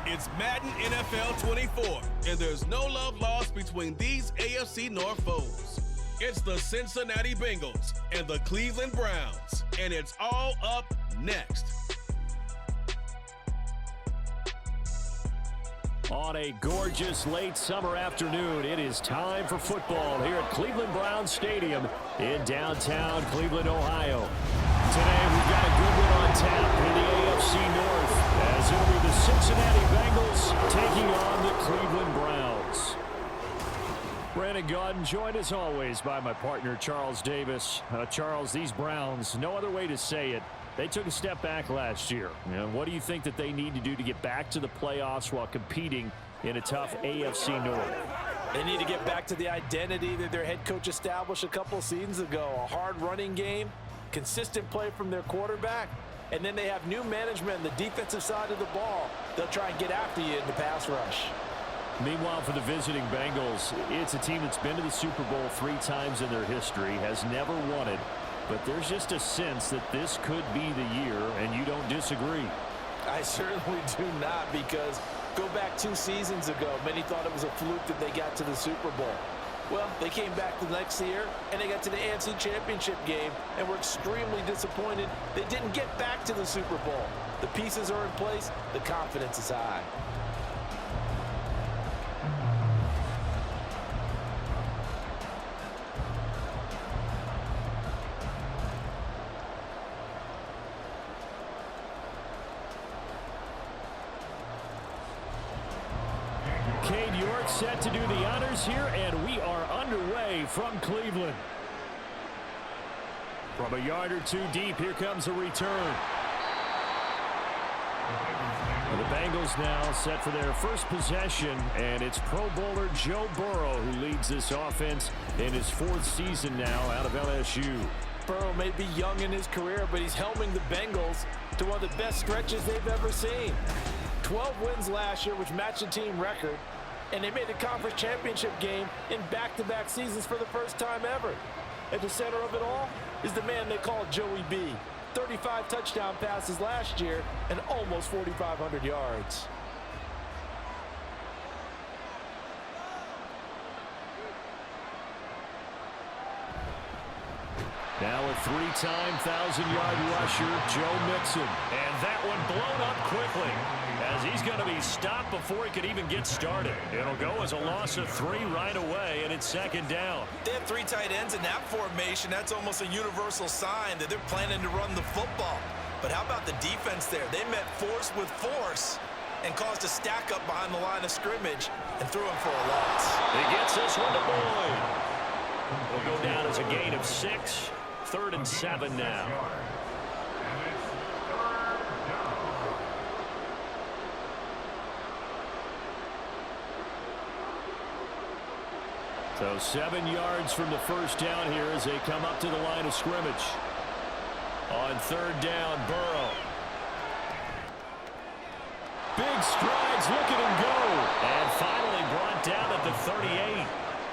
It's Madden NFL 24, and there's no love lost between these AFC North foes. It's the Cincinnati Bengals and the Cleveland Browns, and it's all up next. On a gorgeous late summer afternoon, it is time for football here at Cleveland Browns Stadium in downtown Cleveland, Ohio. Today, we've got a good one on tap in the AFC North as it'll be the Cincinnati Bengals taking on the Cleveland Browns. Brandon Gaudin, joined as always by my partner, Charles Davis. Charles, these Browns, no other way to say it, they took a step back last year. And what do you think that they need to do to get back to the playoffs while competing in a tough AFC North? They need to get back to the identity that their head coach established a couple seasons ago. A hard running game, consistent play from their quarterback, and then they have new management on the defensive side of the ball. They'll try and get after you in the pass rush. Meanwhile, for the visiting Bengals, it's a team that's been to the Super Bowl 3 times in their history, has never won it. But there's just a sense that this could be the year, and you don't disagree. I certainly do not, because go back 2 seasons ago, many thought it was a fluke that they got to the Super Bowl. Well, they came back the next year, and they got to the AFC Championship game, and were extremely disappointed they didn't get back to the Super Bowl. The pieces are in place. The confidence is high. Set to do the honors here, and we are underway from Cleveland. From a yard or 2 deep, here comes a return. The Bengals now set for their first possession, and it's Pro Bowler Joe Burrow who leads this offense in his 4th season now out of LSU. Burrow may be young in his career, but he's helming the Bengals to one of the best stretches they've ever seen. 12 wins last year, which matched the team record. And they made the conference championship game in back-to-back seasons for the first time ever. At the center of it all is the man they call Joey B. 35 touchdown passes last year and almost 4,500 yards. Now a 3-time 1,000-yard rusher, Joe Mixon. And that one blown up quickly, as he's going to be stopped before he could even get started. It'll go as a loss of 3 right away, and it's 2nd down. They have 3 tight ends in that formation. That's almost a universal sign that they're planning to run the football. But how about the defense there? They met force with force and caused a stack up behind the line of scrimmage and threw him for a loss. He gets this one to Boyd. Will go down as a gain of 6. 3rd and 7 now. So 7 yards from the first down here as they come up to the line of scrimmage. On 3rd down, Burrow. Big strides, look at him go. And finally brought down at the 38.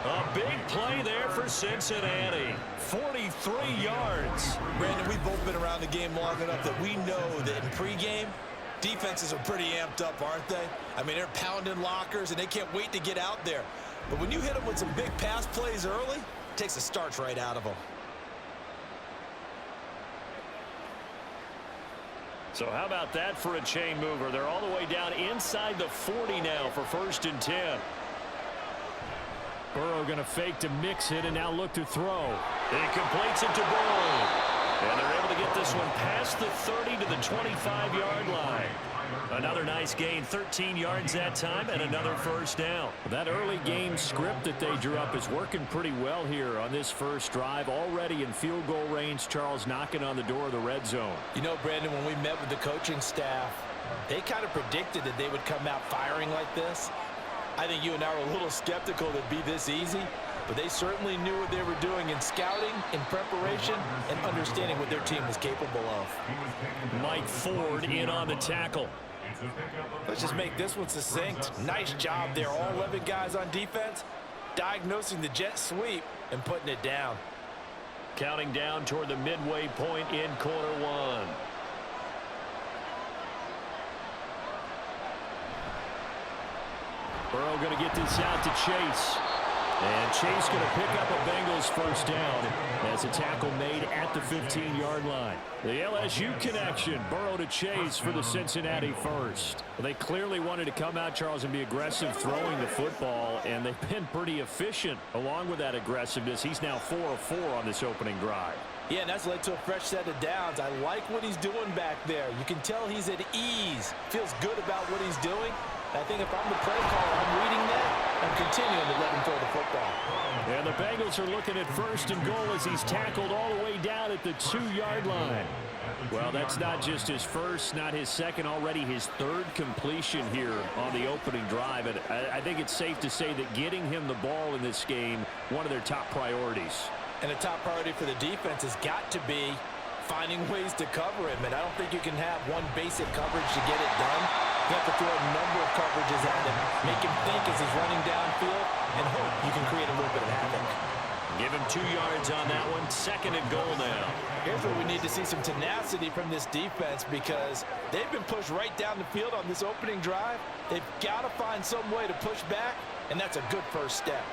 A big play there for Cincinnati. 43 yards. Brandon, we've both been around the game long enough that we know that in pregame, defenses are pretty amped up, aren't they? I mean, they're pounding lockers, and they can't wait to get out there. But when you hit them with some big pass plays early, it takes the starch right out of them. So how about that for a chain mover? They're all the way down inside the 40 now for 1st and 10. Burrow going to fake to mix it and now look to throw. He completes it to Boyd. And they're able to get this one past the 30 to the 25-yard line. Another nice gain, 13 yards that time, and another 1st down. That early game script that they drew up is working pretty well here on this first drive. Already in field goal range, Charles knocking on the door of the red zone. You know, Brandon, when we met with the coaching staff, they kind of predicted that they would come out firing like this. I think you and I were a little skeptical that it'd be this easy, but they certainly knew what they were doing in scouting, in preparation, and understanding what their team was capable of. Mike Ford in on the tackle. Let's just make this one succinct. Nice job there. All 11 guys on defense, diagnosing the jet sweep and putting it down. Counting down toward the midway point in quarter 1. Burrow going to get this out to Chase. And Chase going to pick up a Bengals first down as a tackle made at the 15-yard line. The LSU connection, Burrow to Chase for the Cincinnati first. Well, they clearly wanted to come out, Charles, and be aggressive throwing the football, and they've been pretty efficient along with that aggressiveness. He's now 4 of 4 on this opening drive. Yeah, and that's led to a fresh set of downs. I like what he's doing back there. You can tell he's at ease. Feels good about what he's doing. I think if I'm the play caller, I'm reading that and continuing to let him throw the football. And the Bengals are looking at first and goal as he's tackled all the way down at the 2-yard line. Well, that's not just his first, not his second, already his third completion here on the opening drive. And I think it's safe to say that getting him the ball in this game, one of their top priorities. And a top priority for the defense has got to be finding ways to cover him. And I don't think you can have one basic coverage to get it done. You have to throw a number of coverages at him, make him think as he's running downfield, and hope you can create a little bit of havoc. Give him 2 yards on that one. Second and goal now. Here's where we need to see some tenacity from this defense because they've been pushed right down the field on this opening drive. They've got to find some way to push back, and that's a good first step.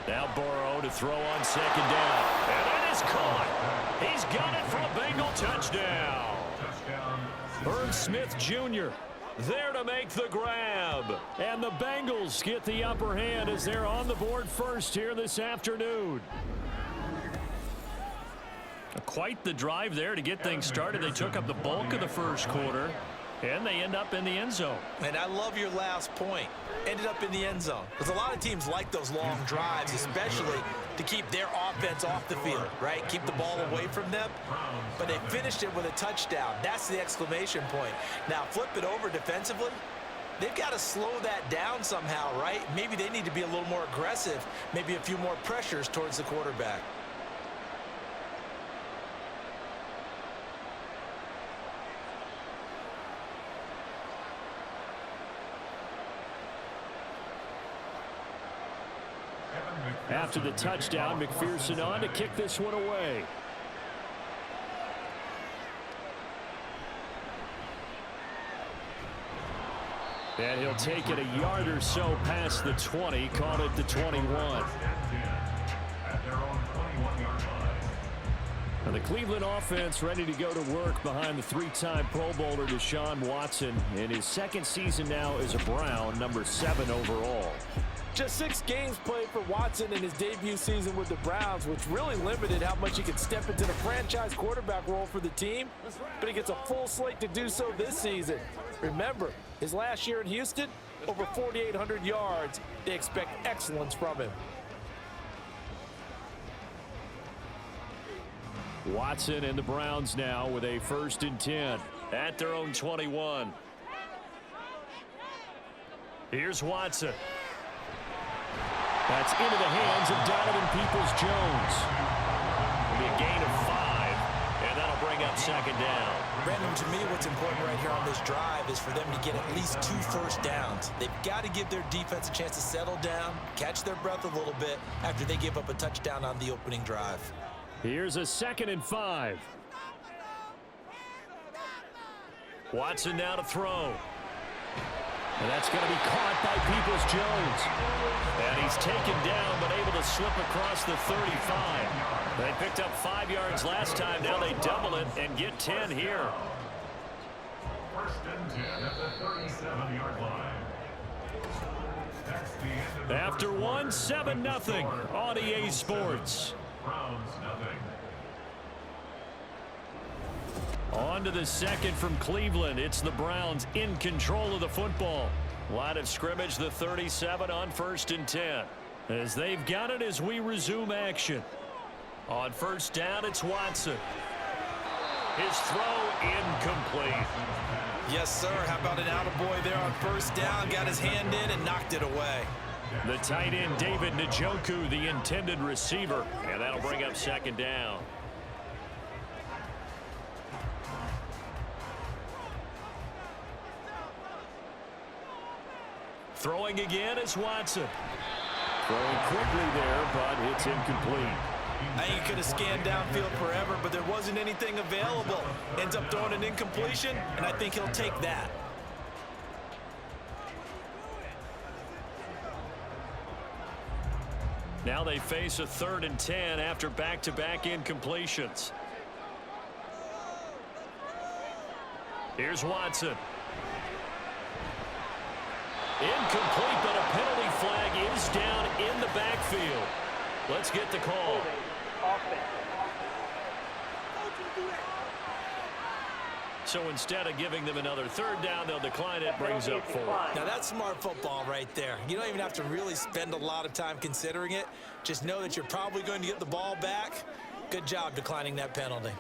Now Burrow to throw on second down. And it is caught. He's got it for a Bengal touchdown. Herb Smith Jr. there to make the grab. And the Bengals get the upper hand as they're on the board first here this afternoon. Quite the drive there to get things started. They took up the bulk of the first quarter, and they end up in the end zone. And I love your last point. Ended up in the end zone. Because a lot of teams like those long drives, especially to keep their offense off the field, right? Keep the ball away from them. But they finished it with a touchdown. That's the exclamation point. Now, flip it over defensively. They've got to slow that down somehow, right? Maybe they need to be a little more aggressive. Maybe a few more pressures towards the quarterback. After the touchdown, McPherson on to kick this one away. And he'll take it a yard or so past the 20, caught it the 21. And the Cleveland offense ready to go to work behind the 3-time Pro Bowler Deshaun Watson in his second season now as a Brown, number 7 overall. Just 6 games played for Watson in his debut season with the Browns, which really limited how much he could step into the franchise quarterback role for the team. But he gets a full slate to do so this season. Remember, his last year in Houston, over 4,800 yards. They expect excellence from him. Watson and the Browns now with a 1st and 10 at their own 21. Here's Watson. That's into the hands of Donovan Peoples-Jones. It'll be a gain of 5, and that'll bring up second down. Brandon, to me, what's important right here on this drive is for them to get at least 2 first downs. They've got to give their defense a chance to settle down, catch their breath a little bit after they give up a touchdown on the opening drive. Here's a 2nd and 5. Watson now to throw. And that's going to be caught by Peoples-Jones. And he's taken down, but able to slip across the 35. They picked up 5 yards last time. Now they double it and get 10 here. 1st and 10 at the 37-yard line. After 1, 7-0 on EA Sports. Browns nothing. On to the second from Cleveland. It's the Browns in control of the football. Line of scrimmage, the 37 on 1st and 10. As they've got it as we resume action. On 1st down, it's Watson. His throw incomplete. Yes, sir. How about an attaboy there on 1st down? Got his hand in and knocked it away. The tight end, David Njoku, the intended receiver. And that'll bring up second down. Throwing again is Watson. Throwing quickly there, but it's incomplete. I think he could have scanned downfield forever, but there wasn't anything available. Ends up throwing an incompletion, and I think he'll take that. Now they face a 3rd and 10 after back-to-back incompletions. Here's Watson. Incomplete, but a penalty flag is down in the backfield. Let's get the call. So instead of giving them another 3rd down, they'll decline it. Brings up 4. Now that's smart football right there. You don't even have to really spend a lot of time considering it. Just know that you're probably going to get the ball back. Good job declining that penalty.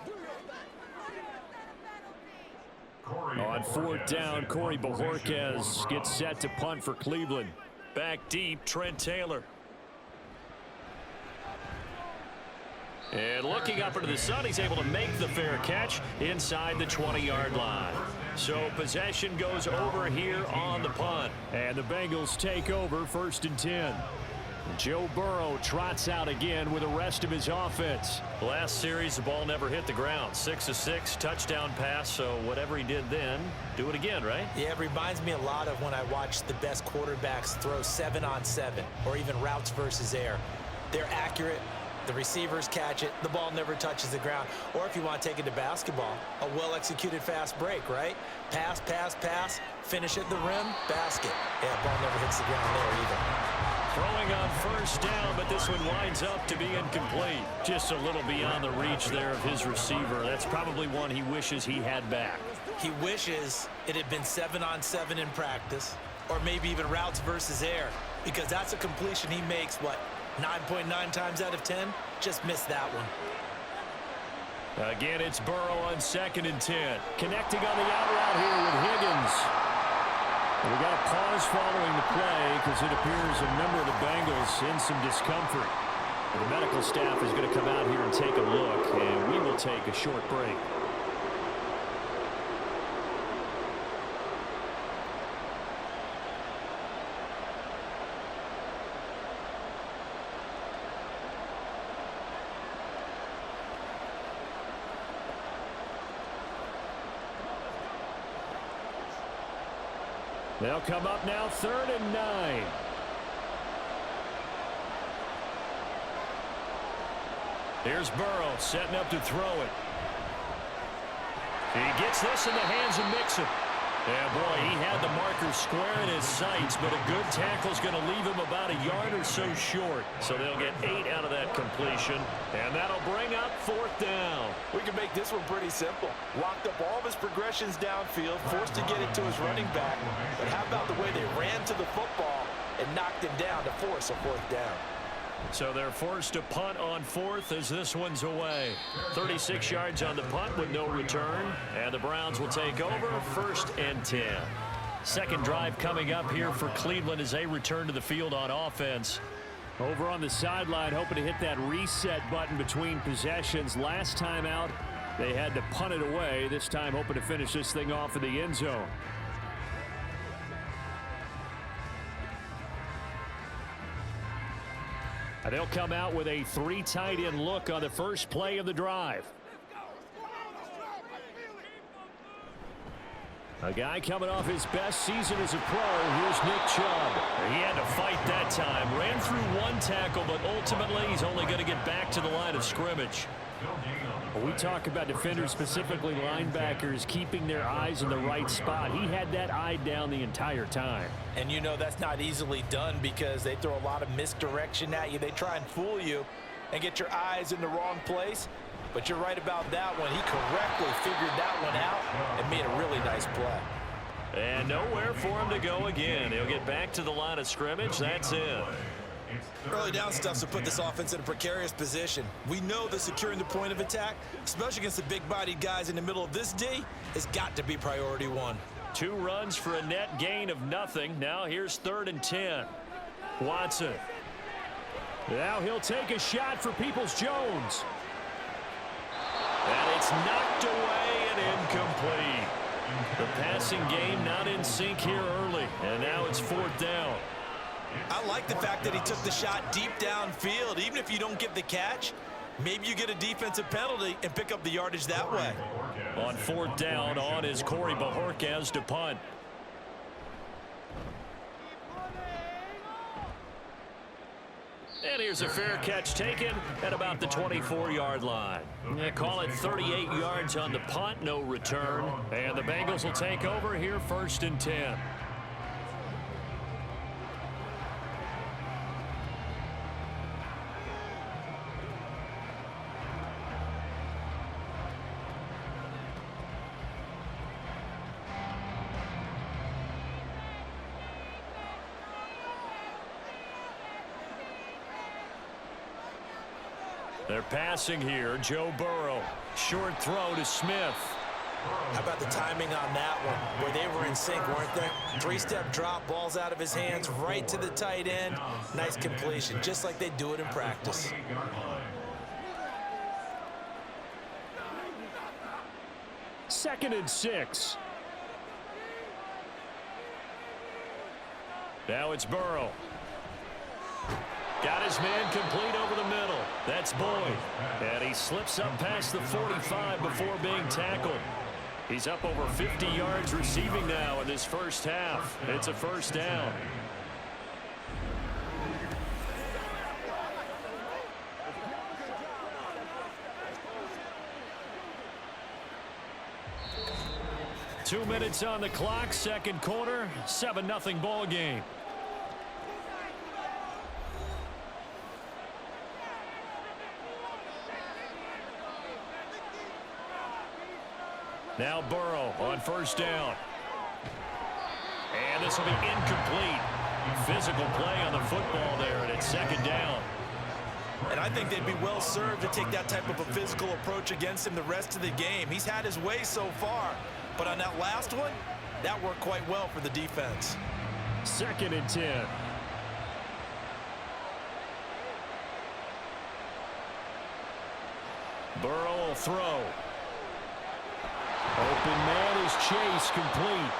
On 4th down, Corey Bojorquez gets set to punt for Cleveland. Back deep, Trent Taylor. And looking up into the sun, he's able to make the fair catch inside the 20-yard line. So possession goes over here on the punt. And the Bengals take over 1st and 10. Joe Burrow trots out again with the rest of his offense. Last series, the ball never hit the ground. 6 of 6, touchdown pass. So whatever he did then, do it again, right? Yeah, it reminds me a lot of when I watch the best quarterbacks throw 7-on-7 or even routes versus air. They're accurate. The receivers catch it. The ball never touches the ground. Or if you want to take it to basketball, a well-executed fast break, right? Pass, pass, pass, finish at the rim, basket. Yeah, ball never hits the ground there either. Throwing on 1st down, but this one winds up to be incomplete. Just a little beyond the reach there of his receiver. That's probably one he wishes he had back. He wishes it had been 7-on-7 in practice, or maybe even routes versus air, because that's a completion he makes, what, 9.9 times out of 10? Just missed that one. Again, it's Burrow on 2nd and 10. Connecting on the out route here with Higgins. We got a pause following the play because it appears a member of the Bengals in some discomfort. The medical staff is going to come out here and take a look, and we will take a short break. They'll come up now 3rd and 9. Here's Burrow setting up to throw it. He gets this in the hands of Mixon. Yeah, boy, he had the marker square in his sights, but a good tackle is going to leave him about a yard or so short. So they'll get 8 out of that completion, and that'll bring up 4th down. We can make this one pretty simple. Locked up all of his progressions downfield, forced to get it to his running back. But how about the way they ran to the football and knocked him down to force a 4th down? So they're forced to punt on 4th as this one's away. 36 yards on the punt with no return. And the Browns will take over 1st and 10. Second drive coming up here for Cleveland as they return to the field on offense. Over on the sideline, hoping to hit that reset button between possessions. Last time out, they had to punt it away. This time hoping to finish this thing off in the end zone. They'll come out with a 3 tight end look on the first play of the drive. A guy coming off his best season as a pro. Here's Nick Chubb. He had to fight that time. Ran through 1 tackle, but ultimately he's only going to get back to the line of scrimmage. We talk about defenders, specifically linebackers, keeping their eyes in the right spot. He had that eye down the entire time. And you know that's not easily done because they throw a lot of misdirection at you. They try and fool you and get your eyes in the wrong place. But you're right about that one. He correctly figured that one out and made a really nice play. And nowhere for him to go again. He'll get back to the line of scrimmage. That's it. Early down stuff to put this offense in a precarious position. We know that securing the point of attack, especially against the big-bodied guys in the middle of this D, has got to be priority 1. 2 runs for a net gain of nothing. Now here's 3rd and 10. Watson. Now he'll take a shot for Peoples-Jones. And it's knocked away and incomplete. The passing game not in sync here early. And now it's 4th down. I like the fact that he took the shot deep downfield. Even if you don't get the catch, maybe you get a defensive penalty and pick up the yardage that way. On 4th down, on is Corey Bojorquez to punt. And here's a fair catch taken at about the 24-yard line. Yeah, call it 38 yards on the punt, no return. And the Bengals will take over here 1st and 10. They're passing here. Joe Burrow. Short throw to Smith. How about the timing on that one? Where they were in sync, weren't they? 3-step drop, balls out of his hands, right to the tight end. Nice completion, just like they do it in practice. 2nd and 6. Now it's Burrow. Got his man complete over the middle. That's Boyd. And he slips up past the 45 before being tackled. He's up over 50 yards receiving now in this first half. It's a 1st down. Two minutes on the clock, 2nd quarter, 7-0 ball game. Now Burrow on 1st down. And this will be incomplete. Physical play on the football there, and it's 2nd down. And I think they'd be well served to take that type of a physical approach against him the rest of the game. He's had his way so far, but on that last one, that worked quite well for the defense. 2nd and 10. Burrow will throw. Open man is Chase, complete.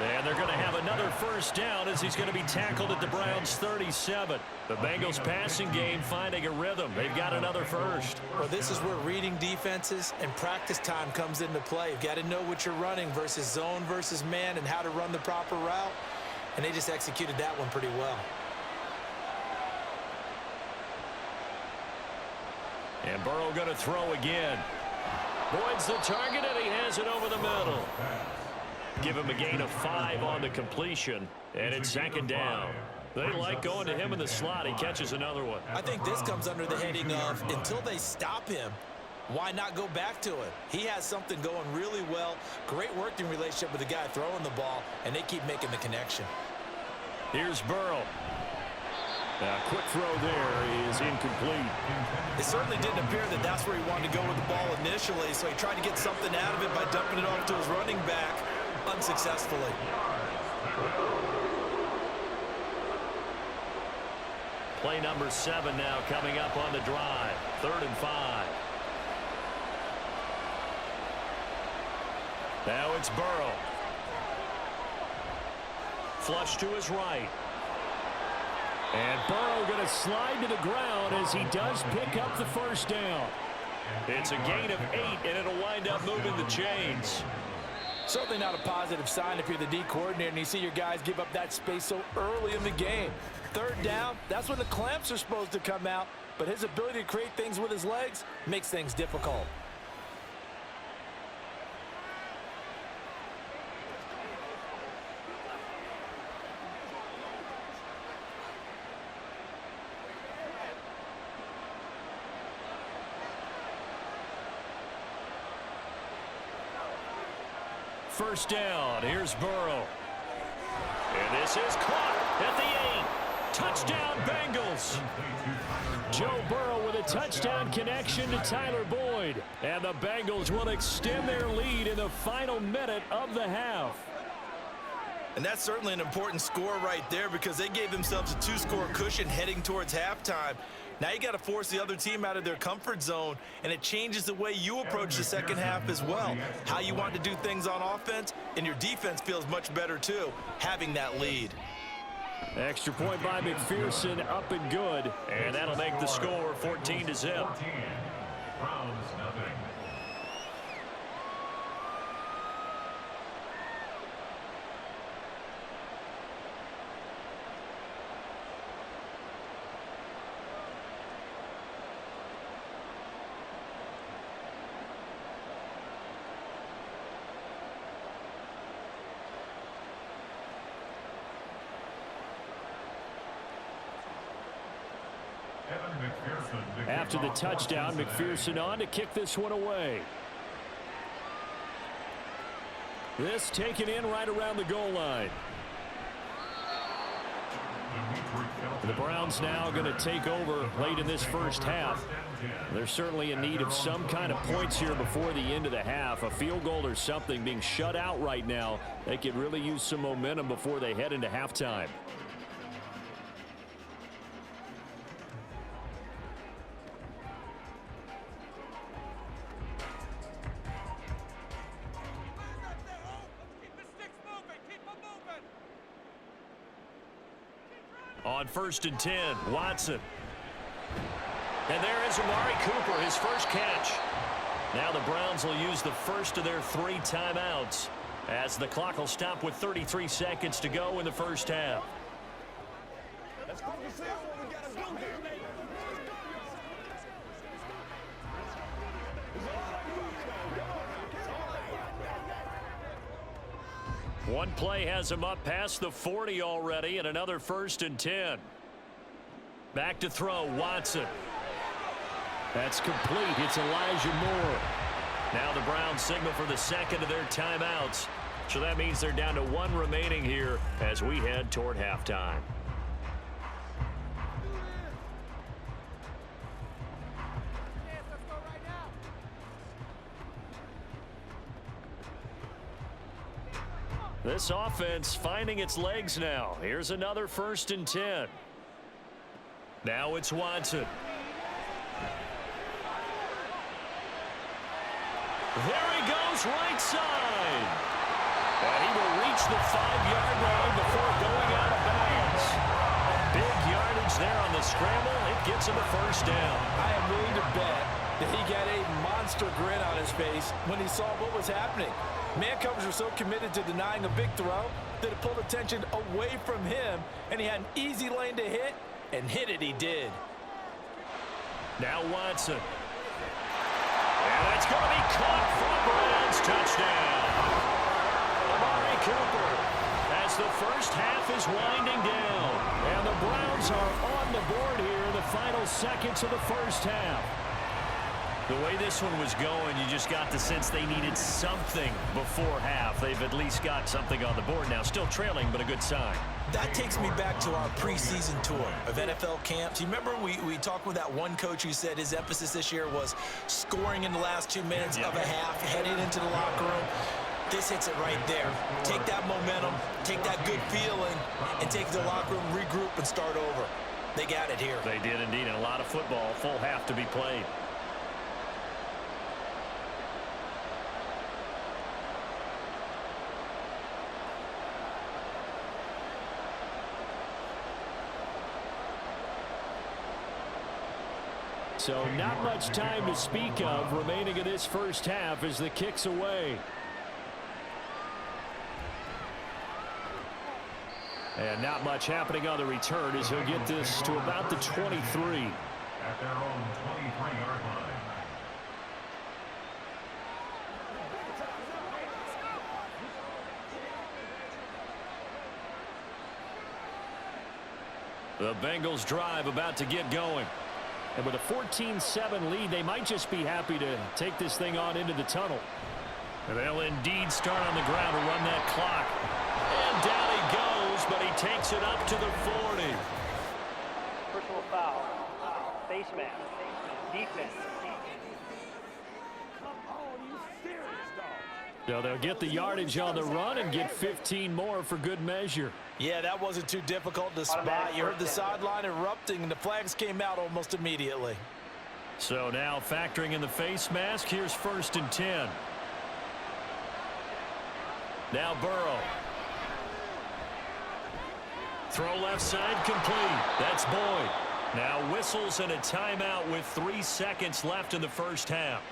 And they're going to have another 1st down as he's going to be tackled at the Browns' 37. The Bengals passing game finding a rhythm. They've got another 1st. Well, this is where reading defenses and practice time comes into play. You've got to know what you're running versus zone versus man and how to run the proper route. And they just executed that one pretty well. And Burrow going to throw again. Boyd's the target, and he has it over the middle. Give him a gain of 5 on the completion, and it's 2nd down. They like going to him in the slot. He catches another one. I think this comes under the heading of until they stop him, why not go back to it? He has something going really well. Great working relationship with the guy throwing the ball, and they keep making the connection. Here's Burrow. A quick throw there is incomplete. It certainly didn't appear that that's where he wanted to go with the ball initially, so he tried to get something out of it by dumping it off to his running back unsuccessfully. Play number 7 now coming up on the drive. 3rd and 5. Now it's Burrow. Flush to his right. And Burrow going to slide to the ground as he does pick up the 1st down. It's a gain of 8, and it'll wind up moving the chains. Certainly not a positive sign if you're the D coordinator and you see your guys give up that space so early in the game. 3rd down, that's when the clamps are supposed to come out, but his ability to create things with his legs makes things difficult. First down, here's Burrow. And this is caught at the 8. Touchdown, Bengals. Joe Burrow with a touchdown connection to Tyler Boyd. And the Bengals will extend their lead in the final minute of the half. And that's certainly an important score right there because they gave themselves a 2-score cushion heading towards halftime. Now you got to force the other team out of their comfort zone, and it changes the way you approach the second half as well. How you want to do things on offense, and your defense feels much better too, having that lead. Extra point by McPherson, up and good, and that'll make the score 14-0. Browns, nothing. after the touchdown. McPherson on to kick this one away. This taken in right around the goal line. The Browns now going to take over late in this first half. They're certainly in need of some kind of points here before the end of the half. A field goal or something, being shut out right now. They could really use some momentum before they head into halftime. On 1st and 10, Watson. And there is Amari Cooper, his first catch. Now the Browns will use the first of their 3 timeouts as the clock will stop with 33 seconds to go in the first half. Let's focus on what we gotta do here. One play has him up past the 40 already, and another 1st and 10. Back to throw, Watson. That's complete. It's Elijah Moore. Now the Browns signal for the second of their timeouts. So that means they're down to 1 remaining here as we head toward halftime. This offense finding its legs now. Here's another 1st and 10. Now it's Watson. There he goes, right side. And he will reach the 5-yard line before going out of bounds. Big yardage there on the scramble. It gets him a first down. I am willing to bet that he got a monster grin on his face when he saw what was happening. Man coverage was so committed to denying a big throw that it pulled attention away from him, and he had an easy lane to hit, and hit it he did. Now Watson. And it's going to be caught for the Browns. Touchdown. Amari Cooper as the first half is winding down. And the Browns are on the board here in the final seconds of the first half. The way this one was going, you just got the sense they needed something before half. They've at least got something on the board now. Still trailing, but a good sign. That takes me back to our preseason tour of NFL camps. You remember we talked with that one coach who said his emphasis this year was scoring in the last 2 minutes of a half, heading into the locker room. This hits it right there. Take that momentum, take that good feeling, and take the locker room, regroup, and start over. They got it here. They did indeed, and a lot of football, full half to be played. So not much time to speak of remaining in this first half as the kick's away. And not much happening on the return as he'll get this to about the 23. At their own 23-yard line. The Bengals drive about to get going. And with a 14-7 lead, they might just be happy to take this thing on into the tunnel. And they'll indeed start on the ground to run that clock. And down he goes, but he takes it up to the 40. Personal foul. Face mask. Defense. Come on, you serious, dog. So they'll get the yardage on the run and get 15 more for good measure. Yeah, that wasn't too difficult to spot. You heard the sideline erupting, and the flags came out almost immediately. So now factoring in the face mask, here's 1st and 10. Now Burrow. Throw left side complete. That's Boyd. Now whistles and a timeout with 3 seconds left in the first half.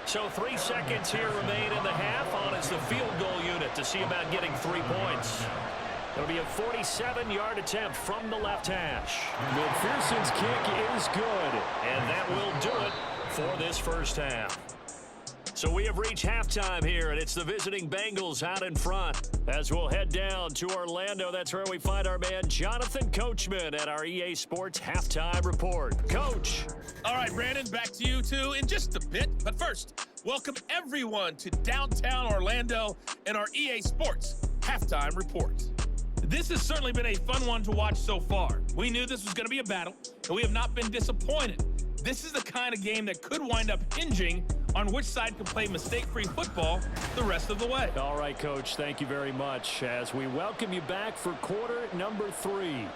So 3 seconds here remain in the half. On is the field goal unit to see about getting 3 points. It'll be a 47-yard attempt from the left hash. McPherson's kick is good, and that will do it for this first half. So we have reached halftime here, and it's the visiting Bengals out in front. As we'll head down to Orlando, that's where we find our man Jonathan Coachman at our EA Sports Halftime Report. Coach. All right, Brandon, back to you two in just a bit. But first, welcome everyone to downtown Orlando and our EA Sports Halftime Report. This has certainly been a fun one to watch so far. We knew this was going to be a battle, and we have not been disappointed. This is the kind of game that could wind up hinging on which side can play mistake-free football the rest of the way. All right, Coach, thank you very much as we welcome you back for quarter number 3.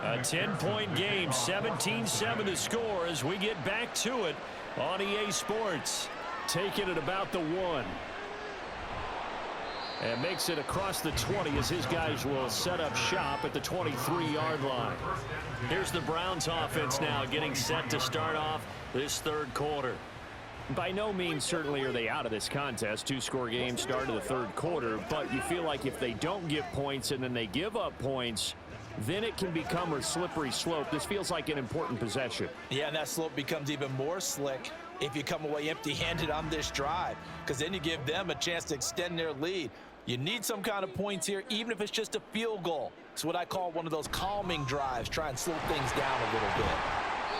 A 10-point game, 17-7 the score as we get back to it on EA Sports. Taking it about the 1. And makes it across the 20 as his guys will set up shop at the 23-yard line. Here's the Browns offense now getting set to start off this third quarter. By no means certainly are they out of this contest. 2-score game start of the third quarter, but you feel like if they don't get points and then they give up points, then it can become a slippery slope. This feels like an important possession. Yeah, and that slope becomes even more slick if you come away empty-handed on this drive, because then you give them a chance to extend their lead. You need some kind of points here, even if it's just a field goal. It's what I call one of those calming drives. Try and slow things down a little bit.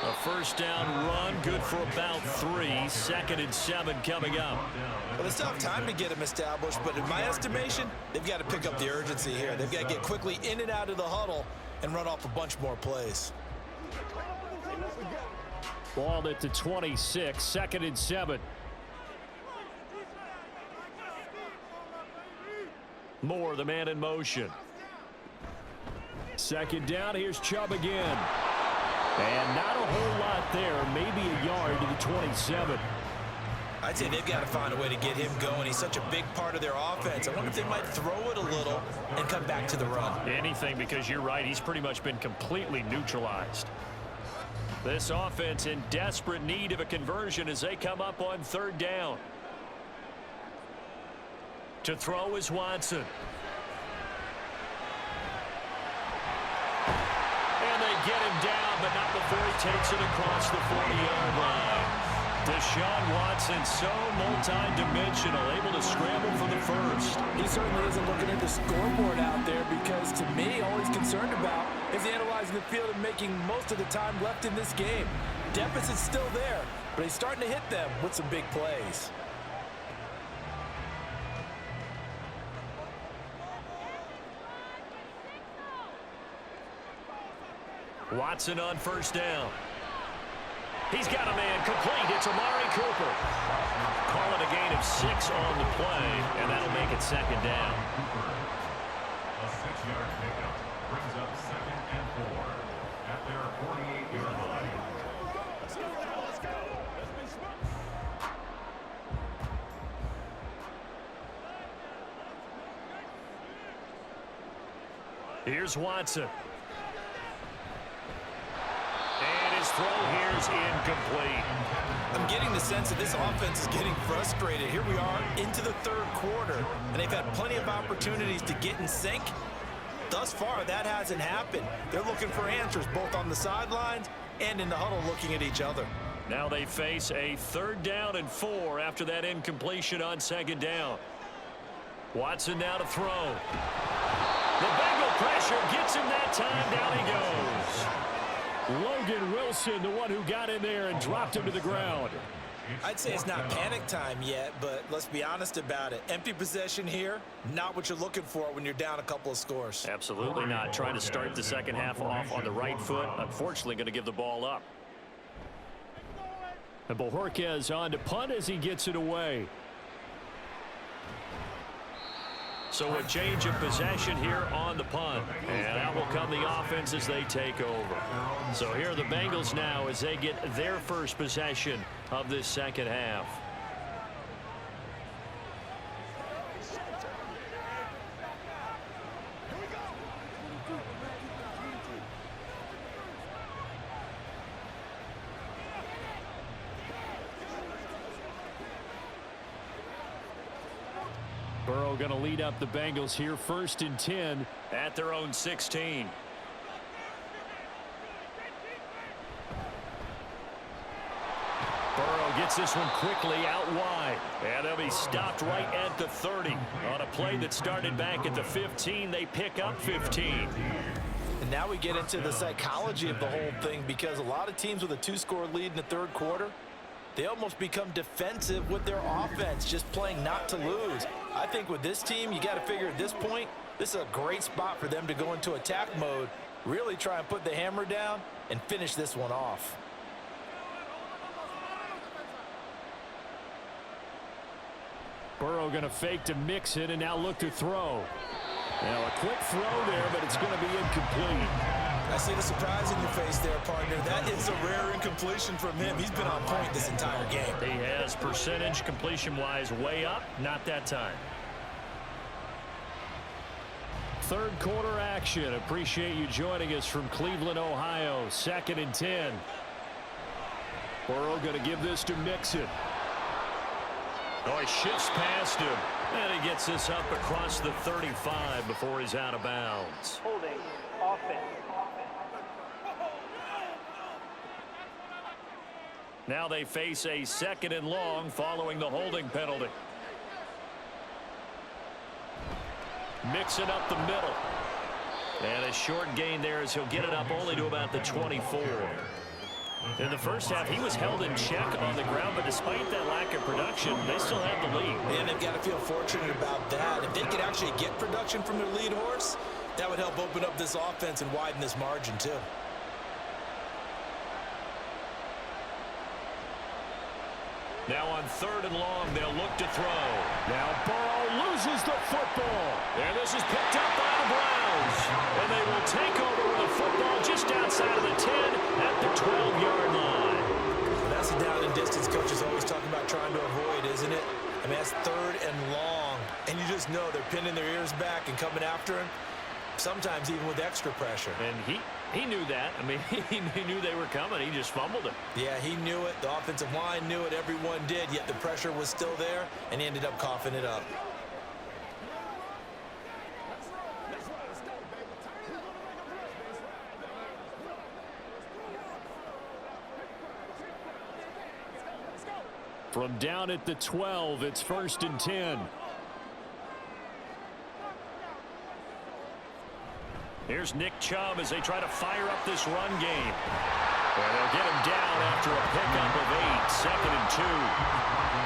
A first down run, good for about 3. 2nd and 7 coming up. Well, they still have time to get them established, but in my estimation, they've got to pick up the urgency here. They've got to get quickly in and out of the huddle and run off a bunch more plays. Ball at the 26, 2nd and 7. Moore, the man in motion. 2nd down, here's Chubb again. And not a whole lot there, maybe a yard to the 27. I'd say they've got to find a way to get him going. He's such a big part of their offense. I wonder if they might throw it a little and come back to the run. Anything, because you're right, he's pretty much been completely neutralized. This offense in desperate need of a conversion as they come up on 3rd down. To throw is Watson. And they get him down, but not before he takes it across the 40-yard line. Deshaun Watson, so multi-dimensional, able to scramble for the first. He certainly isn't looking at the scoreboard out there because, to me, all he's concerned about is analyzing the field and making most of the time left in this game. Deficit's still there, but he's starting to hit them with some big plays. Watson on 1st down. He's got a man complete. It's Amari Cooper. Call it a gain of 6 on the play, and that'll make it 2nd down. A 6-yard pickup brings up 2nd and 4 at their 48-yard line. Here's Watson. And his throw here's incomplete. I'm getting the sense that this offense is getting frustrated. Here we are into the 3rd quarter, and they've had plenty of opportunities to get in sync. Thus far, that hasn't happened. They're looking for answers both on the sidelines and in the huddle looking at each other. Now they face a 3rd down and 4 after that incompletion on 2nd down. Watson now to throw. The Bengal pressure gets him that time. Down he goes. Logan Wilson, the one who got in there and dropped him to the ground. I'd say it's not panic time yet, but let's be honest about it. Empty possession here, not what you're looking for when you're down a couple of scores. Absolutely not. Trying to start the second half off on the right foot. Unfortunately, going to give the ball up. And Bojorquez on to punt as he gets it away. So a change of possession here on the punt. And out will come the offense as they take over. So here are the Bengals now as they get their first possession of this second half. Burrow going to lead up the Bengals here, 1st and 10 at their own 16. Burrow gets this one quickly out wide. And they'll be stopped right at the 30. On a play that started back at the 15, they pick up 15. And now we get into the psychology of the whole thing, because a lot of teams with a 2-score lead in the third quarter, they almost become defensive with their offense, just playing not to lose. I think with this team, you got to figure at this point, this is a great spot for them to go into attack mode, really try and put the hammer down and finish this one off. Burrow going to fake to mix it and now look to throw. Now a quick throw there, but it's going to be incomplete. I see the surprise in your face there, partner. That is a rare incompletion from him. He's been on point this entire game. He has percentage completion-wise way up. Not that time. Third quarter action. Appreciate you joining us from Cleveland, Ohio. 2nd and 10. Burrow going to give this to Mixon. Oh, he shifts past him. And he gets this up across the 35 before he's out of bounds. Holding offense. Now they face a 2nd and long following the holding penalty. Mixing up the middle. And a short gain there as he'll get it up only to about the 24. In the first half, he was held in check on the ground, but despite that lack of production, they still have the lead. And they've got to feel fortunate about that. If they could actually get production from their lead horse, that would help open up this offense and widen this margin too. Now on 3rd and long, they'll look to throw. Now Burrow loses the football. And this is picked up by the Browns. And they will take over with the football just outside of the 10 at the 12-yard line. Well, that's a down and distance coach is always talking about trying to avoid, isn't it? I mean, that's 3rd and long. And you just know they're pinning their ears back and coming after him, sometimes even with extra pressure. And he knew that. I mean, he knew they were coming. He just fumbled it. Yeah, he knew it. The offensive line knew it. Everyone did, yet the pressure was still there, and he ended up coughing it up. From down at the 12, it's 1st and 10. Here's Nick Chubb as they try to fire up this run game. And they'll get him down after a pickup of 8, 2nd and 2.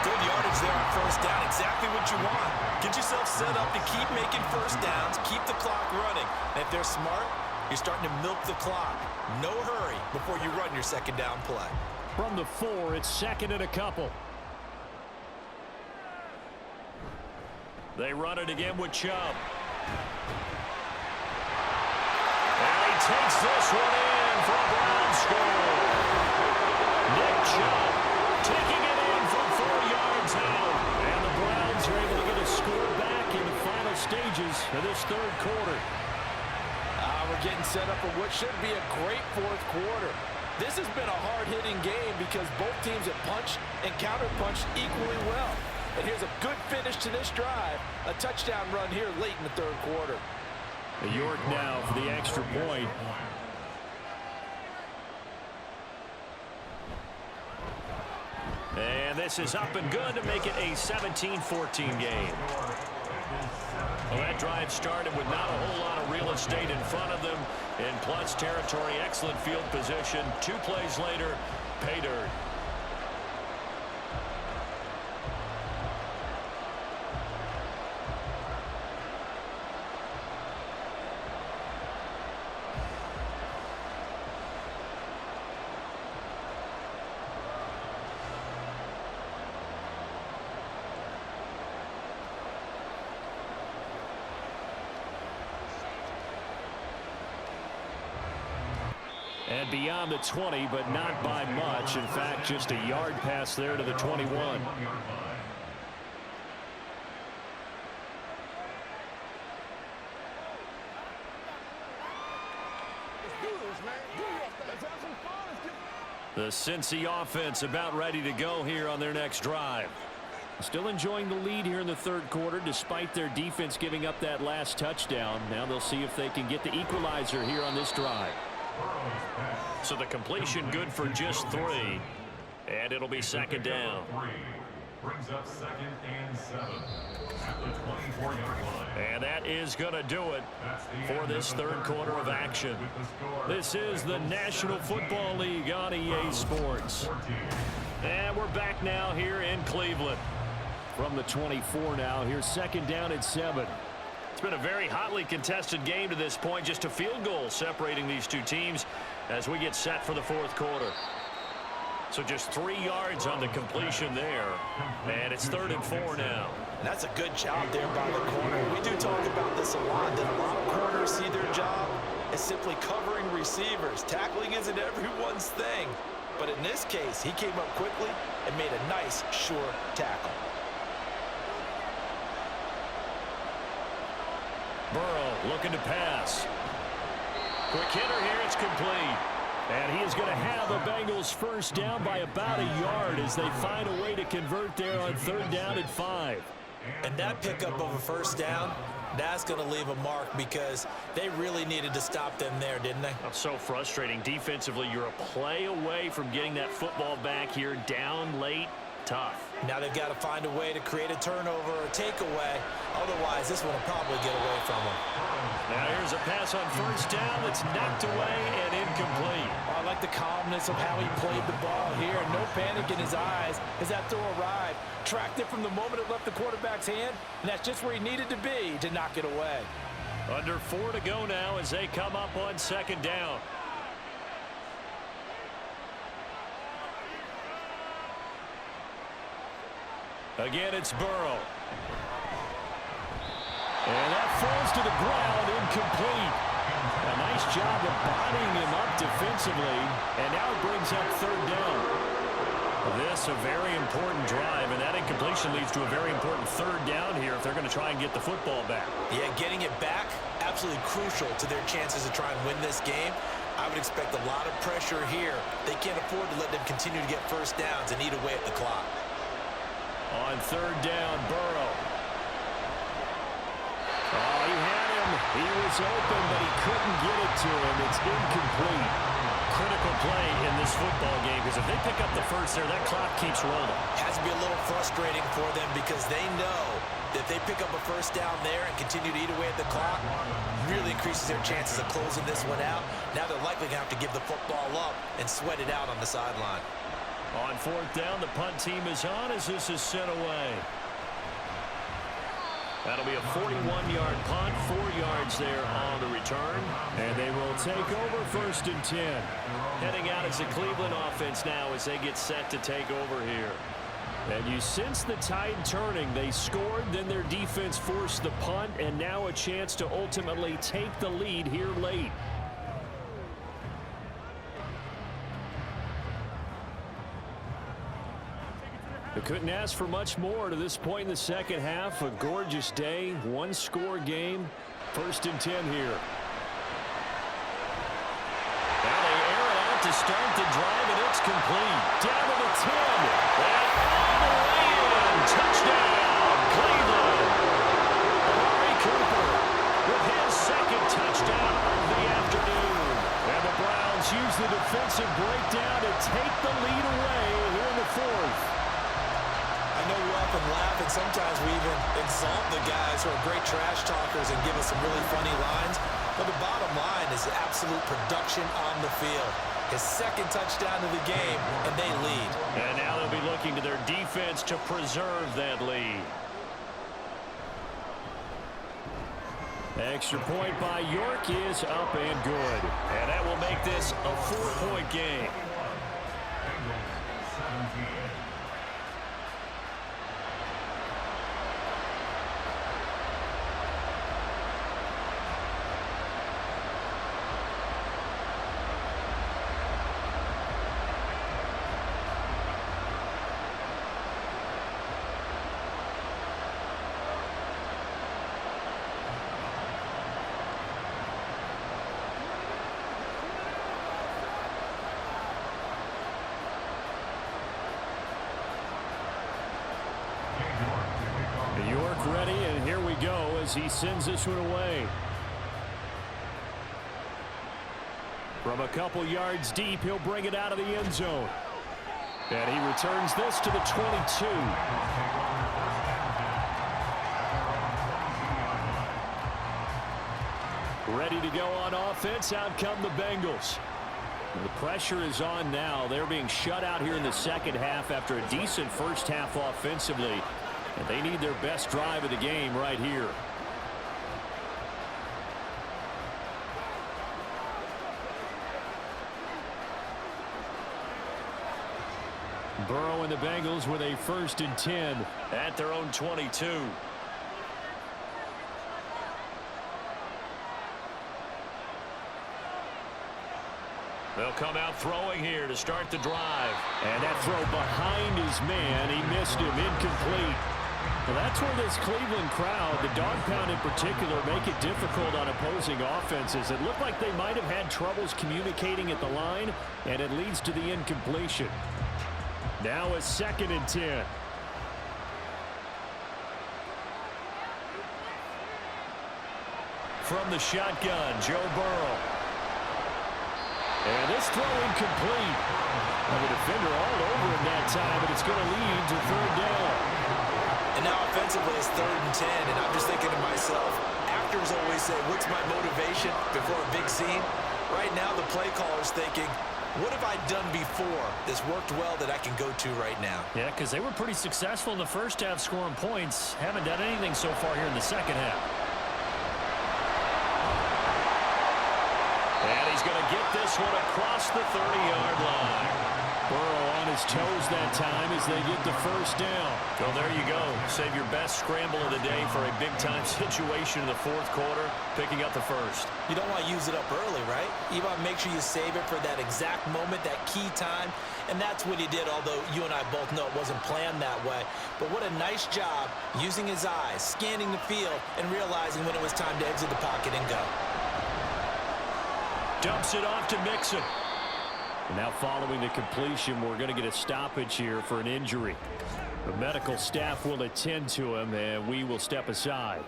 Good yardage there on 1st down. Exactly what you want. Get yourself set up to keep making 1st downs, keep the clock running. And if they're smart, you're starting to milk the clock. No hurry before you run your 2nd down play. From the 4, it's 2nd and a couple. They run it again with Chubb. And he takes this one in for a Brown score. Nick Chubb taking it in from 4 yards out. And the Browns are able to get a score back in the final stages of this 3rd quarter. We're getting set up for what should be a great 4th quarter. This has been a hard-hitting game because both teams have punched and counter-punched equally well. And here's a good finish to this drive. A touchdown run here late in the 3rd quarter. York now for the extra point. And this is up and good to make it a 17-14 game. Well, that drive started with not a whole lot of real estate in front of them. In plus territory, excellent field position. 2 plays later, pay dirt. And beyond the 20, but not by much. In fact, just a yard pass there to the 21. The Cincy offense about ready to go here on their next drive. Still enjoying the lead here in the third quarter despite their defense giving up that last touchdown. Now they'll see if they can get the equalizer here on this drive. So the completion good for just 3. And it'll be second down. Brings up 2nd and 7 at the 24-yard line. And that is going to do it for this third quarter of action. This is the National Football League on EA Sports. And we're back now here in Cleveland. From the 24 now, here's second down at 7. It's been a very hotly contested game to this point. Just a field goal separating these two teams as we get set for the fourth quarter. So just 3 yards on the completion there. And it's 3rd and 4 now. And that's a good job there by the corner. We do talk about this a lot, that a lot of corners see their job as simply covering receivers. Tackling isn't everyone's thing. But in this case, he came up quickly and made a nice, sure tackle. Burrow looking to pass. Quick hitter here, it's complete. And he is going to have the Bengals first down by about a yard as they find a way to convert there on 3rd down and 5. And that pickup of a first down, that's going to leave a mark because they really needed to stop them there, didn't they? Oh, so frustrating. Defensively, you're a play away from getting that football back here, down late. Tough. Now they've got to find a way to create a turnover or a takeaway. Otherwise, this one will probably get away from them. Now here's a pass on first down that's knocked away and incomplete. I like the calmness of how he played the ball here. No panic in his eyes as that throw arrived. Tracked it from the moment it left the quarterback's hand, and that's just where he needed to be to knock it away. Under 4 to go now as they come up on second down. Again, it's Burrow. And that falls to the ground, incomplete. A nice job of bodying him up defensively, and now it brings up 3rd down. This a very important drive, and that incompletion leads to a very important 3rd down here if they're going to try and get the football back. Yeah, getting it back, absolutely crucial to their chances to try and win this game. I would expect a lot of pressure here. They can't afford to let them continue to get first downs and eat away at the clock. On 3rd down, Burrow. Oh, he had him. He was open, but he couldn't get it to him. It's incomplete. Critical play in this football game because if they pick up the first there, that clock keeps rolling. Has to be a little frustrating for them because they know that if they pick up a first down there and continue to eat away at the clock, really increases their chances of closing this one out. Now they're likely going to have to give the football up and sweat it out on the sideline. On 4th down, the punt team is on as this is sent away. That'll be a 41-yard punt, 4 yards there on the return. And they will take over 1st and 10. Heading out as the Cleveland offense now as they get set to take over here. And you sense the tide turning. They scored, then their defense forced the punt, and now a chance to ultimately take the lead here late. They couldn't ask for much more to this point in the second half. A gorgeous day, 1-score game. 1st and 10 here. Now they air it out to start the drive, and it's complete. Down to the 10. And all the way in. Touchdown, Cleveland. Amari Cooper with his 2nd touchdown of the afternoon. And the Browns use the defensive breakdown to take the lead away here in the 4th. I know we often laugh, and sometimes we even exalt the guys who are great trash talkers and give us some really funny lines. But the bottom line is absolute production on the field. His 2nd touchdown of the game, and they lead. And now they'll be looking to their defense to preserve that lead. Extra point by York is up and good. And that will make this a 4-point game. Bengals 17. go as he sends this one away. From a couple yards deep, he'll bring it out of the end zone. And he returns this to the 22. Ready to go on offense. Out come the Bengals. The pressure is on now. They're being shut out here in the second half after a decent first half offensively. And they need their best drive of the game right here. Burrow and the Bengals with a 1st and 10 at their own 22. They'll come out throwing here to start the drive. And that throw behind his man. He missed him. Incomplete. Well, that's where this Cleveland crowd, the dog pound in particular, make it difficult on opposing offenses. It looked like they might have had troubles communicating at the line, and it leads to the incompletion. Now a 2nd and 10. From the shotgun, Joe Burrow. And this throw incomplete. And the defender all over him that time, but it's going to lead to 3rd down. And now offensively it's 3rd and 10, and I'm just thinking to myself, actors always say, what's my motivation before a big scene? Right now the play caller's thinking, what have I done before that's worked well that I can go to right now? Yeah, because they were pretty successful in the first half scoring points. Haven't done anything so far here in the second half. And he's going to get this one across the 30-yard line. Burrow on his toes that time as they get the 1st down. Well, there you go. Save your best scramble of the day for a big-time situation in the 4th quarter, picking up the 1st. You don't want to use it up early, right? You want to make sure you save it for that exact moment, that key time. And that's what he did, although you and I both know it wasn't planned that way. But what a nice job using his eyes, scanning the field, and realizing when it was time to exit the pocket and go. Dumps it off to Mixon. And now following the completion, we're going to get a stoppage here for an injury. The medical staff will attend to him, and we will step aside.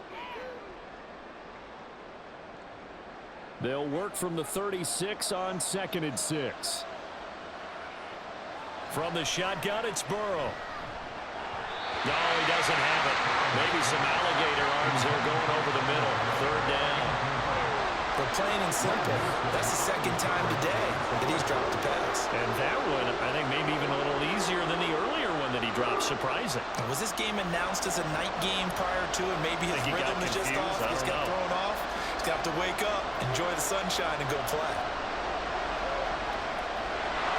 They'll work from the 36 on 2nd and 6. From the shotgun, it's Burrow. No, he doesn't have it. Maybe some alligator arms there going over the middle. 3rd down. But plain and simple, that's the 2nd time today that he's dropped the pass. And that one, I think, maybe even a little easier than the earlier one that he dropped. Surprising. Was this game announced as a night game prior to it? Maybe his rhythm is just off. He's got thrown off. He's got to wake up, enjoy the sunshine, and go play.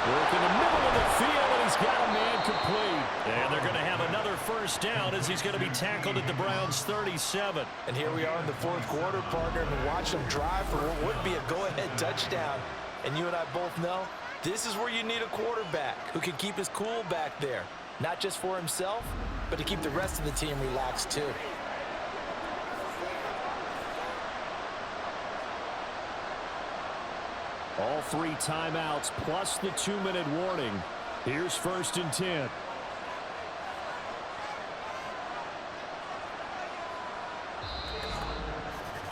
Work in the middle of the field, and he's got a man complete. And they're going to have another 1st down as he's going to be tackled at the Browns' 37. And here we are in the 4th quarter, partner, and watch them drive for what would be a go-ahead touchdown. And you and I both know this is where you need a quarterback who can keep his cool back there. Not just for himself, but to keep the rest of the team relaxed too. All 3 timeouts plus the 2-minute warning. Here's 1st and 10.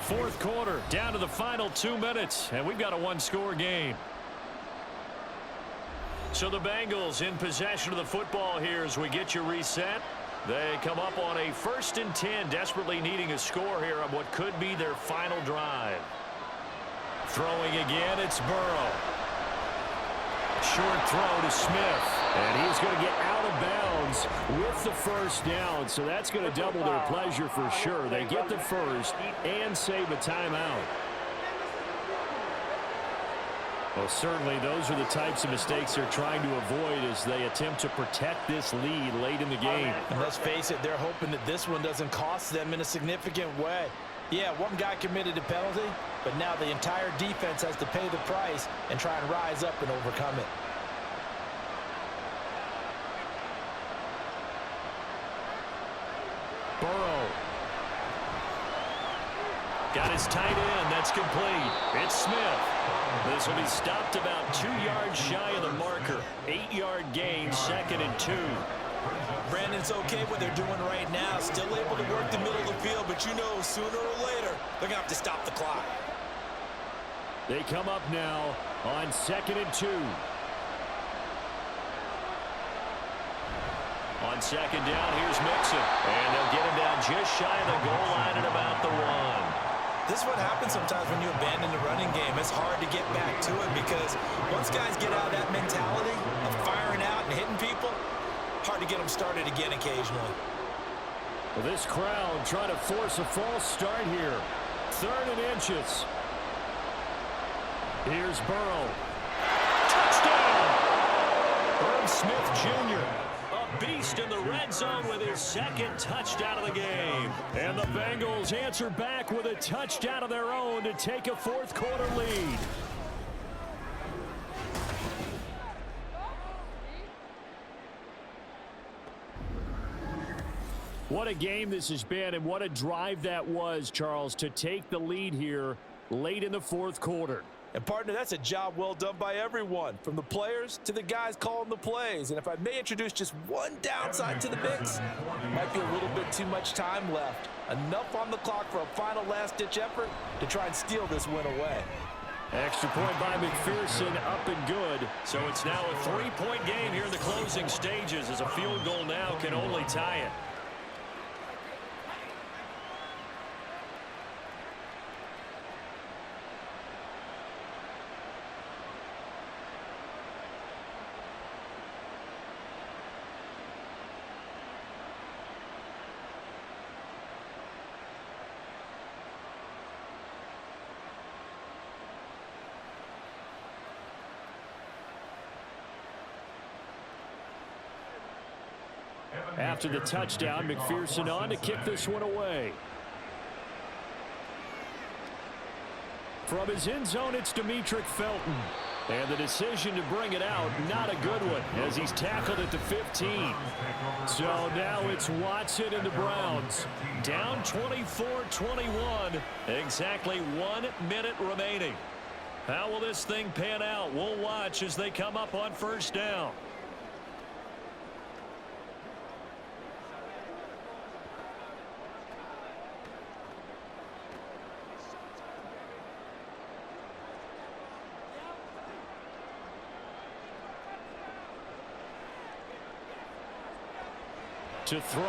Fourth quarter, down to the final 2 minutes, and we've got a 1-score game. So the Bengals in possession of the football here as we get you reset. They come up on a 1st and 10, desperately needing a score here on what could be their final drive. Throwing again, it's Burrow. Short throw to Smith. And he's going to get out of bounds with the 1st down. So that's going to double their pleasure for sure. They get the 1st and save a timeout. Well, certainly those are the types of mistakes they're trying to avoid as they attempt to protect this lead late in the game. And let's face it, they're hoping that this one doesn't cost them in a significant way. Yeah, one guy committed a penalty, but now the entire defense has to pay the price and try and rise up and overcome it. Burrow. Got his tight end. That's complete. It's Smith. This will be stopped about 2 yards shy of the marker. 8-yard gain, 2nd and 2. Brandon's okay what they're doing right now. Still able to work the middle of the field, but you know sooner or later they're going to have to stop the clock. They come up now on 2nd and 2. On 2nd down, here's Mixon. And they'll get him down just shy of the goal line at about the 1. This is what happens sometimes when you abandon the running game. It's hard to get back to it because once guys get out of that mentality of firing out and hitting people, hard to get them started again occasionally. Well, this crowd trying to force a false start here. 3rd and inches. Here's Burrow. Touchdown! Herb Smith Jr. A beast in the red zone with his 2nd touchdown of the game. And the Bengals answer back with a touchdown of their own to take a 4th quarter lead. What a game this has been, and what a drive that was, Charles, to take the lead here late in the 4th quarter. And, partner, that's a job well done by everyone, from the players to the guys calling the plays. And if I may introduce just one downside to the mix, might be a little bit too much time left. Enough on the clock for a final last-ditch effort to try and steal this win away. Extra point by McPherson, up and good. So it's now a 3-point game here in the closing stages, as a field goal now can only tie it. After the touchdown, McPherson on to kick this one away. From his end zone, it's Demetric Felton. And the decision to bring it out, not a good one, as he's tackled at the 15. So now it's Watson and the Browns. Down 24-21. Exactly 1 minute remaining. How will this thing pan out? We'll watch as they come up on 1st down. To throw,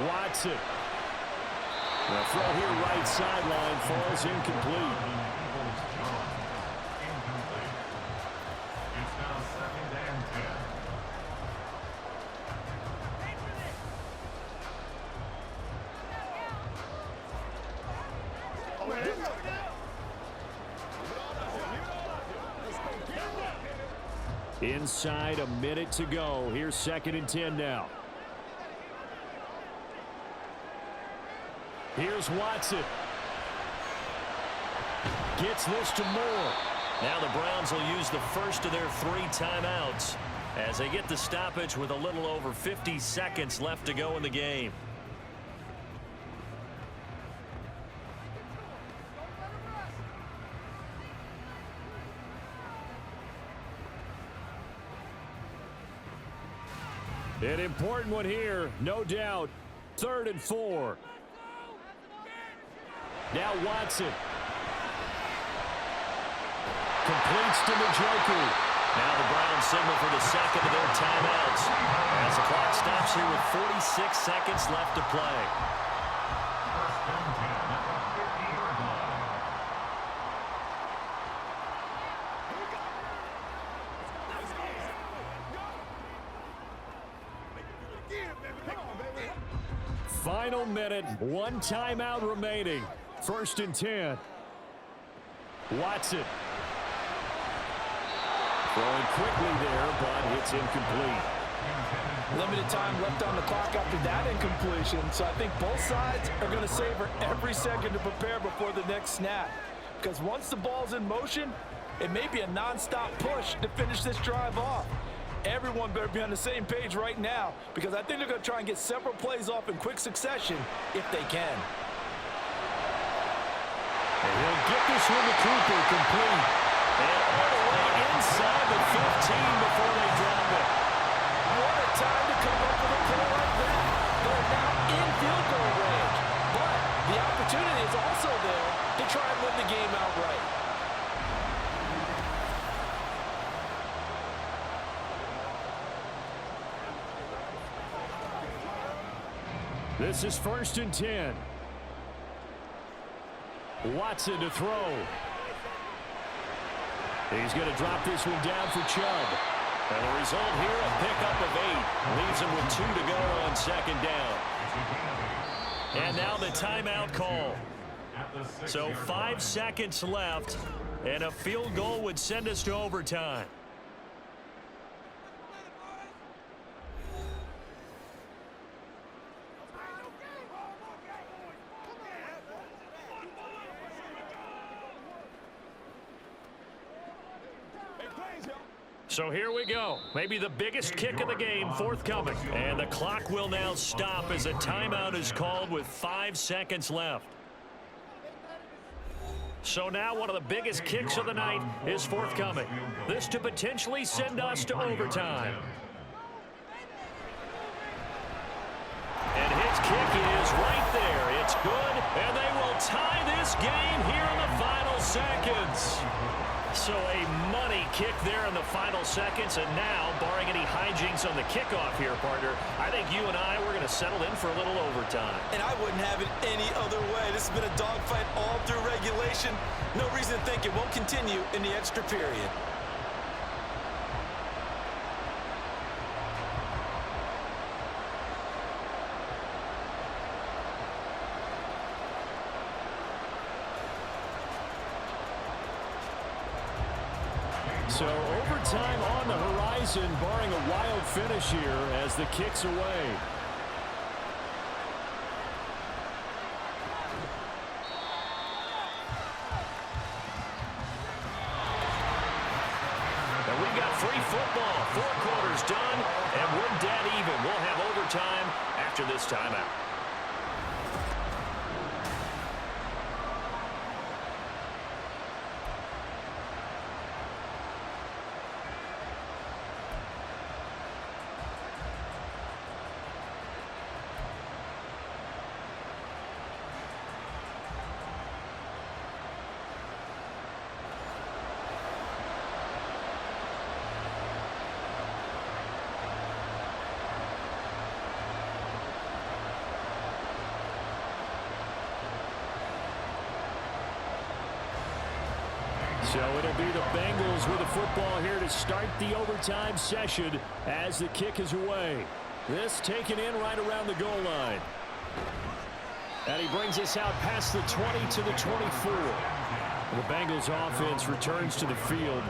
Watson. The throw here right sideline falls incomplete. It's now 2nd and 10. Inside a minute to go. Here's 2nd and 10 now. Here's Watson. Gets this to Moore. Now the Browns will use the first of their 3 timeouts as they get the stoppage with a little over 50 seconds left to go in the game. An important one here, no doubt. 3rd and 4. Now Watson. Completes to Njoku. Now the Browns signal for the 2nd of their timeouts as the clock stops here with 46 seconds left to play. 1st and 10 at the 50-yard line. Final minute, 1 timeout remaining. 1st and 10. Watson. Throwing quickly there, but it's incomplete. Limited time left on the clock after that incompletion, so I think both sides are going to savor every second to prepare before the next snap. Because once the ball's in motion, it may be a non-stop push to finish this drive off. Everyone better be on the same page right now, because I think they're going to try and get several plays off in quick succession if they can. And he'll get this one to Cooper, complete. And all the way inside the 15 before they drop it. What a time to come up with a play like that. This is 1st and 10. Watson to throw. He's going to drop this one down for Chubb. And the result here, a pickup of 8. Leaves him with 2 to go on 2nd down. And now the timeout call. So 5 seconds left, and a field goal would send us to overtime. So here we go. Maybe the biggest kick of the game forthcoming. And the clock will now stop as a timeout is called with 5 seconds left. So now one of the biggest kicks of the night is forthcoming. This to potentially send us to overtime. And his kick is right there. It's good, and they will tie this game here in the final seconds. So a money kick there in the final seconds, and now, barring any hijinks on the kickoff here, partner, I think you and I, we're going to settle in for a little overtime. And I wouldn't have it any other way. This has been a dogfight all through regulation. No reason to think it won't continue in the extra period. So overtime on the horizon, barring a wild finish here as the kick's away. And we got free football. 4 quarters done, and we're dead even. We'll have overtime after this timeout. So it'll be the Bengals with the football here to start the overtime session as the kick is away. This taken in right around the goal line. And he brings us out past the 20 to the 24. The Bengals offense returns to the field.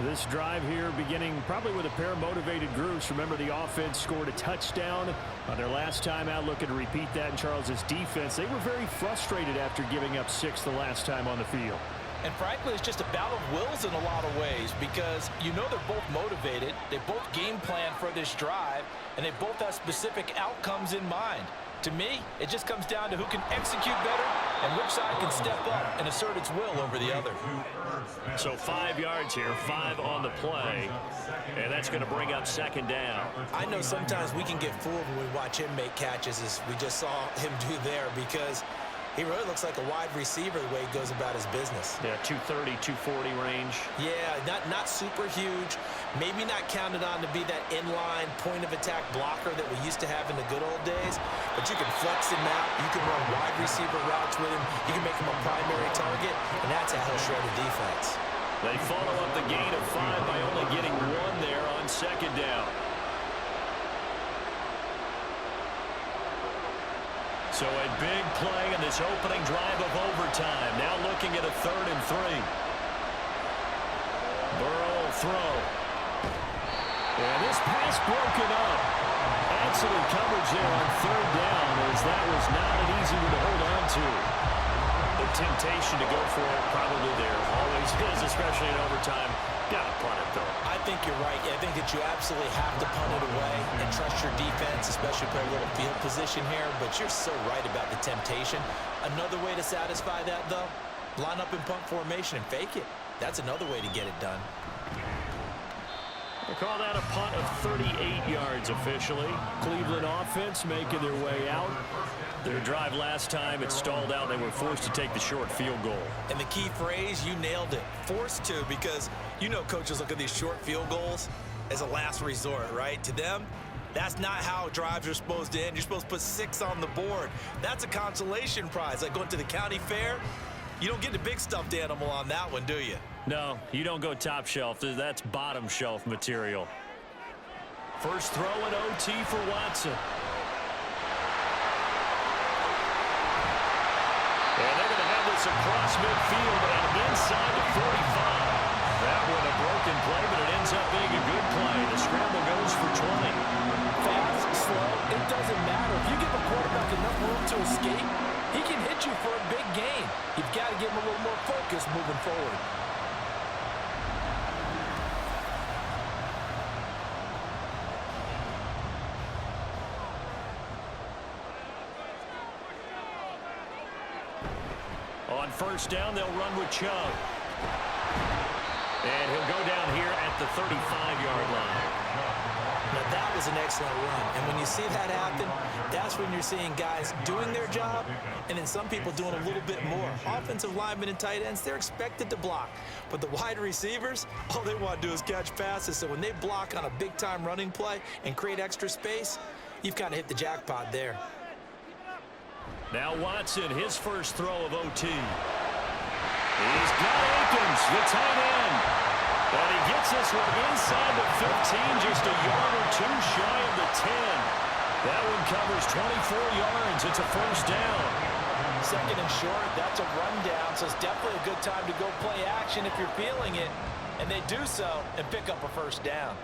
This drive here beginning probably with a pair of motivated groups. Remember, the offense scored a touchdown on their last time out, looking to repeat that in Charles's defense. They were very frustrated after giving up 6 the last time on the field. And frankly, it's just a battle of wills in a lot of ways because you know they're both motivated. They both game plan for this drive, and they both have specific outcomes in mind. To me, it just comes down to who can execute better and which side can step up and assert its will over the other. So 5 yards here, 5 on the play, and that's going to bring up 2nd down. I know sometimes we can get fooled when we watch him make catches, as we just saw him do there, because he really looks like a wide receiver the way he goes about his business. Yeah, 230, 240 range. Yeah, not super huge. Maybe not counted on to be that inline point-of-attack blocker that we used to have in the good old days. But you can flex him out. You can run wide receiver routes with him. You can make him a primary target, and that's how he'll shred the defense. They follow up the gain of 5 by only getting 1 there on 2nd down. So a big play in this opening drive of overtime. Now looking at a 3rd and 3. Burrow will throw. And this pass broken up. Excellent coverage there on 3rd down, as that was not an easy one to hold on to. The temptation to go for it probably there. Always is, especially in overtime. Got to punt it, though. I think you're right. I think that you absolutely have to punt it away and trust your defense, especially play a little field position here. But you're so right about the temptation. Another way to satisfy that, though, line up in punt formation and fake it. That's another way to get it done. They call that a punt of 38 yards officially. Cleveland offense making their way out. Their drive last time, it stalled out. They were forced to take the short field goal. And the key phrase, you nailed it. Forced to, because you know coaches look at these short field goals as a last resort, right? To them, That's not how drives are supposed to end. You're supposed to put 6 on the board. That's a consolation prize. Like going to the county fair, you don't get the big stuffed animal on that one, do you? No, you don't go top shelf. That's bottom shelf material. First throw in OT for Watson. And they're going to have this across midfield and inside the 45. That one a broken play, but it ends up being a good play. The scramble goes for 20. Fast, slow, it doesn't matter. If you give a quarterback enough room to escape, he can hit you for a big gain. You've got to give him a little more focus moving forward. On first down, they'll run with Chubb. And he'll go down here at the 35-yard line. Now, that was an excellent run. And when you see that happen, that's when you're seeing guys doing their job and then some people doing a little bit more. Offensive linemen and tight ends, they're expected to block. But the wide receivers, all they want to do is catch passes. So when they block on a big-time running play and create extra space, you've kind of hit the jackpot there. Now Watson, his first throw of OT. He's got Akins, the tight end. And he gets this one inside the 15, just a yard or two shy of the 10. That one covers 24 yards. It's a first down. Second and short, that's a rundown, so it's definitely a good time to go play action if you're feeling it. And they do so and pick up a first down.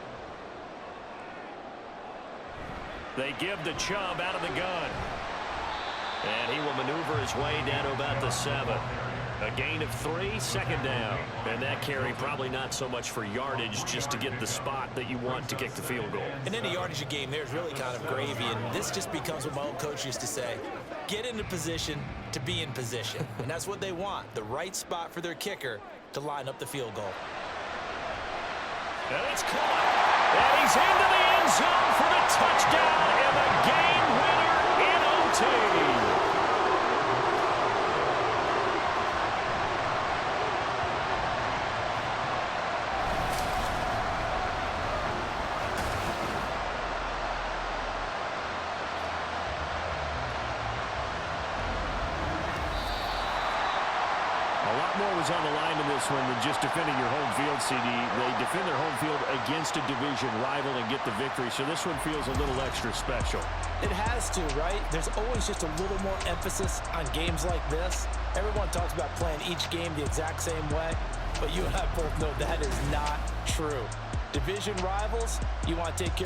They give the Chubb out of the gun. And he will maneuver his way down to about the 7. A gain of 3, second down. And that carry probably not so much for yardage, just to get the spot that you want to kick the field goal. And in a yardage game, there's really kind of gravy. And this just becomes what my old coach used to say. Get into position to be in position. And that's what they want, the right spot for their kicker to line up the field goal. And it's caught. And he's into the end zone for the touchdown and the game winner in OT. Was on the line in this one than just defending your home field, CD. They defend their home field against a division rival and get the victory, so this one feels a little extra special. It has to, right? There's always just a little more emphasis on games like this. Everyone talks about playing each game the exact same way, but you and I both know that is not true. Division rivals, you want to take care